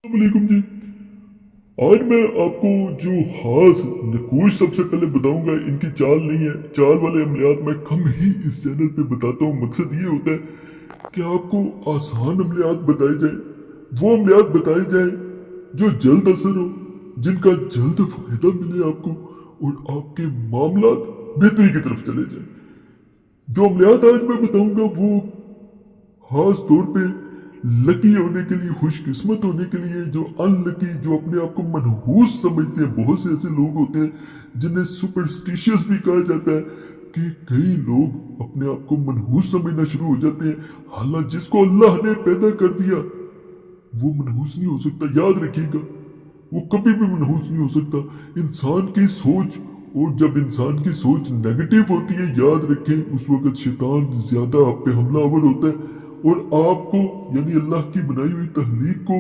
वालेकुम जी। आज मैं आपको जो खास नकूश सबसे पहले बताऊंगा, इनकी चाल नहीं है। चाल वाले अमलियात मैं कम ही इस चैनल पे बताता हूँ। मकसद ये होता है कि आपको आसान अमलियात बताए जाए, वो अमलियात बताए जाए जो जल्द असर हो, जिनका जल्द फायदा मिले आपको, और आपके मामलात बेहतरी की तरफ चले जाए। जो अमलियात आज मैं बताऊंगा वो खास तौर पे लकी होने के लिए, खुशकिस्मत होने के लिए, जो अनलकी, जो अपने आप को मनहूस समझते हैं। बहुत से ऐसे लोग होते हैं जिन्हें सुपरस्टिशियस भी कहा जाता है, कि कई लोग अपने आप को मनहूस समझना शुरू हो जाते हैं। हालांकि जिसको अल्लाह ने पैदा कर दिया वो मनहूस नहीं हो सकता, याद रखिएगा। वो कभी भी मनहूस नहीं हो सकता। इंसान की सोच, और जब इंसान की सोच नेगेटिव होती है, याद रखें उस वक्त शैतान ज्यादा आप पे हमलावर होता है, और आपको यानी अल्लाह की बनाई हुई तहलीक को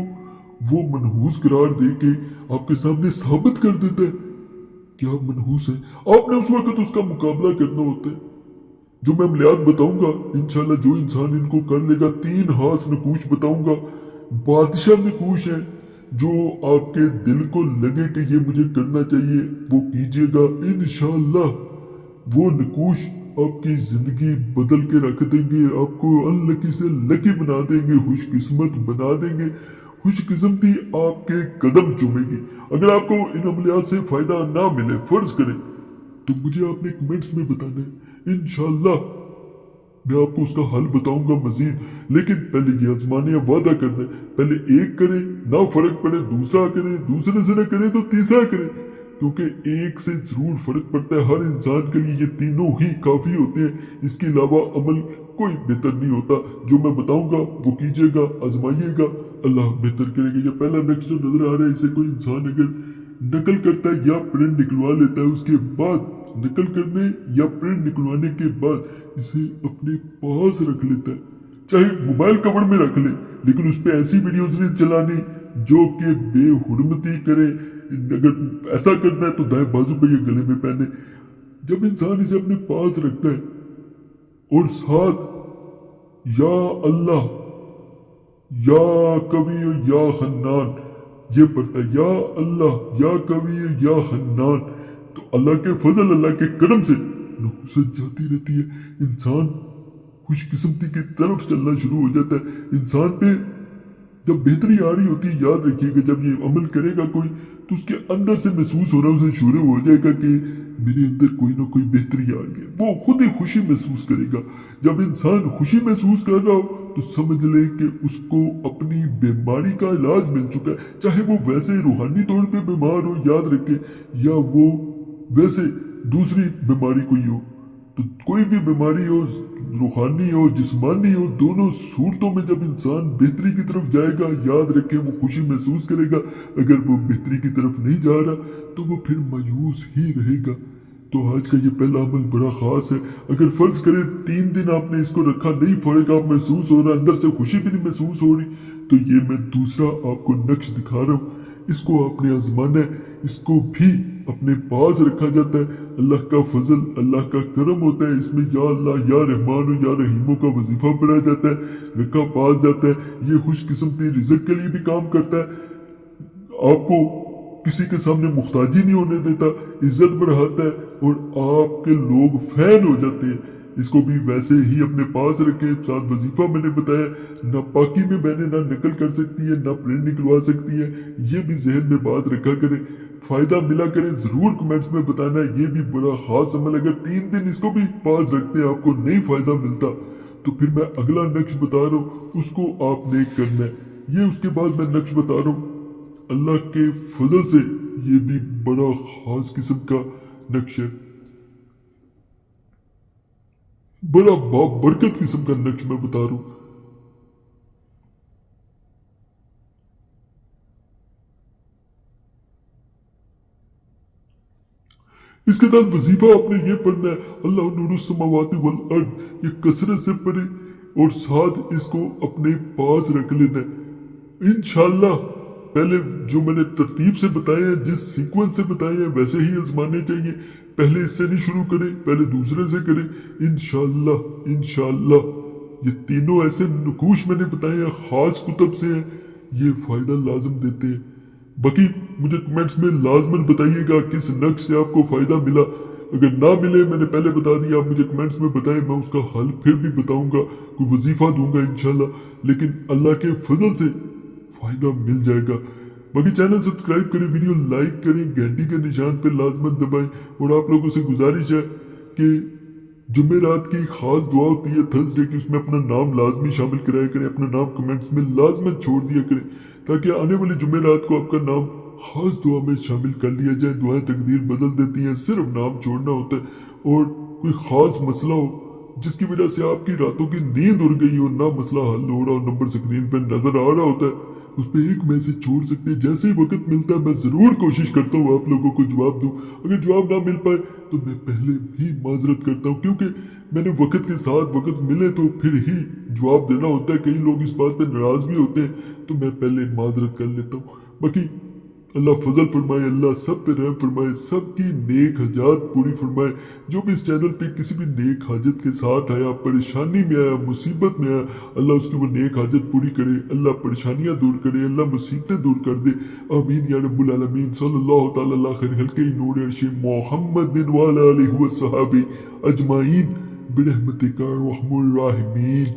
वो मनहूस करार दे के आपके सामने साबित कर देता है कि आप मनहूस हैं। आपने उस वक्त उसका मुकाबला करना होता है। जो मैं अमलियात बताऊंगा, इंशाल्लाह जो इंसान इनको कर लेगा, 3 खास नकूश बताऊंगा, बादशाह नकूश है, जो आपके दिल को लगे कि ये मुझे करना चाहिए वो कीजिएगा इंशाल्लाह। वो नकूश आपकी जिंदगी बदल के रख देंगे, आपको अनलकी से लकी बना देंगे, खुशकिस्मत बना देंगे। खुशकिस्मती आपके कदम चूमेगी। अगर आपको इन अमलियात से फायदा ना मिले, फर्ज करें, तो मुझे आपने कमेंट्स में बताना है। इंशाल्लाह मैं आपको उसका हल बताऊंगा मजीद। लेकिन पहले ये आजमाने या वादा करना है। पहले एक करे, ना फर्क पड़े दूसरा करे, दूसरे से ना करे तो तीसरा करे, क्योंकि एक से जरूर फर्क पड़ता है। हर इंसान के लिए ये तीनों ही काफी होते हैं। इसके अलावा अमल कोई बेहतर नहीं होता। जो मैं बताऊंगा वो कीजिएगा, आजमाइएगा, अल्लाह बेहतर करेगा। ये पहला नेक्स्ट जो नजर आ रहा है, इसे कोई इंसान अगर नकल करता है या प्रिंट निकलवा लेता है, उसके बाद नकल करने या प्रिंट निकलवाने के बाद इसे अपने पास रख लेता है, चाहे मोबाइल कवर में रख ले, लेकिन उस पर ऐसी वीडियोज नहीं चलानी जो कि बेहुरमती करे। अगर ऐसा करना है तो दाएं बाजू पे या गले में पहने। जब इंसान इसे अपने पास रखता है और साथ या अल्लाह, या कवि, या खन्नान ये पढ़ता है, या अल्लाह, या कवि, या खन्नान, तो अल्लाह के फजल, अल्लाह के करम से नहुसत जाती रहती है। इंसान खुशकिस्मती की तरफ चलना शुरू हो जाता है। इंसान पे जब बेहतरी आ रही होती है, याद रखिएगा, जब ये अमल करेगा कोई, तो उसके अंदर से महसूस हो रहा है, उसे शुरू हो जाएगा कि मेरे अंदर कोई ना कोई बेहतरी आ रही है। वो खुद ही खुशी महसूस करेगा। जब इंसान खुशी महसूस कर रहा हो तो समझ ले कि उसको अपनी बीमारी का इलाज मिल चुका है। चाहे वो वैसे रूहानी तौर पे बीमार हो, याद रखे, या वो वैसे दूसरी बीमारी कोई हो। तो कोई भी बीमारी हो, रूहानी हो, जिस्मानी हो, दोनों सूरतों में जब इंसान बेहतरी की तरफ जाएगा, याद रखे वो खुशी महसूस करेगा। अगर वो बेहतरी की तरफ नहीं जा रहा तो वो फिर मायूस ही रहेगा। तो आज का ये पहला अमल बड़ा खास है। अगर फर्ज करें 3 दिन आपने इसको रखा, नहीं फर्क आप महसूस हो रहा, अंदर से खुशी भी नहीं महसूस हो रही, तो ये मैं दूसरा आपको नक्श दिखा रहा हूँ। इसको आपने आजमाना है। इसको भी अपने पास रखा जाता है। अल्लाह का फजल, अल्लाह का करम होता है इसमें। या अल्लाह, या रहमान, या रहीमों का वजीफा पढ़ा जाता है, रखा पास जाता है। ये खुशकिस्मती रिजक के लिए भी काम करता है। आपको किसी के सामने मुख्ताजी नहीं होने देता, इज्जत बढ़ाता है, और आपके लोग फैन हो जाते हैं। इसको भी वैसे ही अपने पास रखे। साथ वजीफा मैंने बताया, ना पाकी में बहने, ना नकल कर सकती है, ना प्रिंट निकलवा सकती है। ये भी जहन में बात रखा करें। फायदा मिला करे जरूर कमेंट्स में बताना। ये भी बड़ा खास अमल। अगर 3 दिन इसको भी पास रखते हैं, आपको नहीं फायदा मिलता, तो फिर मैं अगला नक्श बता रहा हूँ, उसको आपने करना है। ये उसके बाद मैं नक्श बता रहा हूँ, अल्लाह के फजल से ये भी बड़ा खास किस्म का नक्श है। बड़ा बरकत किस्म का नक्श मैं बता रहा हूँ। इसके साथ वजीफा आपने ये पढ़ना है, अल्लाह नूरुस समावाति वल अर्द, ये कसरत से पढ़े, और साथ इसको अपने पास रख लेना है इंशाल्लाह। पहले जो मैंने तरतीब से बताए हैं, जिस सीक्वेंस से बताए हैं, वैसे ही आजमाने चाहिए। पहले इससे नहीं शुरू करें, पहले दूसरे से करें इंशाल्लाह। इंशाल्लाह ये तीनों ऐसे नकूश मैंने बताए हैं, खास कुतब से हैं। ये फ़ायदा लाजम देते हैं। बाकी मुझे कमेंट्स में लाजमन बताइएगा किस नक्श से आपको फ़ायदा मिला। अगर ना मिले, मैंने पहले बता दिया, आप मुझे कमेंट्स में बताएं, मैं उसका हल फिर भी बताऊंगा, कोई वजीफ़ा दूंगा इंशाल्लाह, लेकिन अल्लाह के फजल से फ़ायदा मिल जाएगा। बाकी चैनल सब्सक्राइब करें, वीडियो लाइक करें, घंटी के निशान पर लाजमन दबाएं। और आप लोगों से गुजारिश है कि जुमेरात की खास दुआ होती है थर्सडे की, उसमें अपना नाम लाजमी शामिल कराया करें, अपना नाम कमेंट्स में लाजमन छोड़ दिया करें, ताकि आने वाली जुमेरात को आपका नाम खास दुआ में शामिल कर लिया जाए। दुआएं तकदीर बदल देती हैं, सिर्फ नाम छोड़ना होता है। और कोई खास मसला हो जिसकी वजह से आपकी रातों की नींद उड़ गई हो, ना मसला हल हो रहा हो, नंबर स्क्रीन पर नजर आ रहा होता है, उस पर एक मैसेज छोड़ सकते हैं। जैसे ही वक्त मिलता है मैं ज़रूर कोशिश करता हूँ आप लोगों को जवाब दूँ। अगर जवाब ना मिल पाए तो मैं पहले ही माजरत करता हूँ, क्योंकि मैंने वक्त के साथ वक्त मिले तो फिर ही जवाब देना होता है। कई लोग इस बात पर नाराज़ भी होते हैं, तो मैं पहले माजरत कर लेता हूँ। बाकी अल्लाह फजल फरमाए, अल्लाह सब पे रहम फरमाए, सबकी नेक हजात पूरी फरमाए। जो भी इस चैनल पे किसी भी नेक हाजत के साथ आया, परेशानी में आया, मुसीबत में आया, अल्लाह उसकी वो नेक हाजत पूरी करे, अल्लाह परेशानियां दूर करे, अल्लाह मुसीबतें दूर कर दे। आमीन या रब्बुल आलमीन। सल्लल्लाहु तआला अला खैर खल्क़ि नूर अर्श मुहम्मद व अला आलिहि व सहाबी अजमाइन बिरहमतिका या अरहमुर राहिमीन।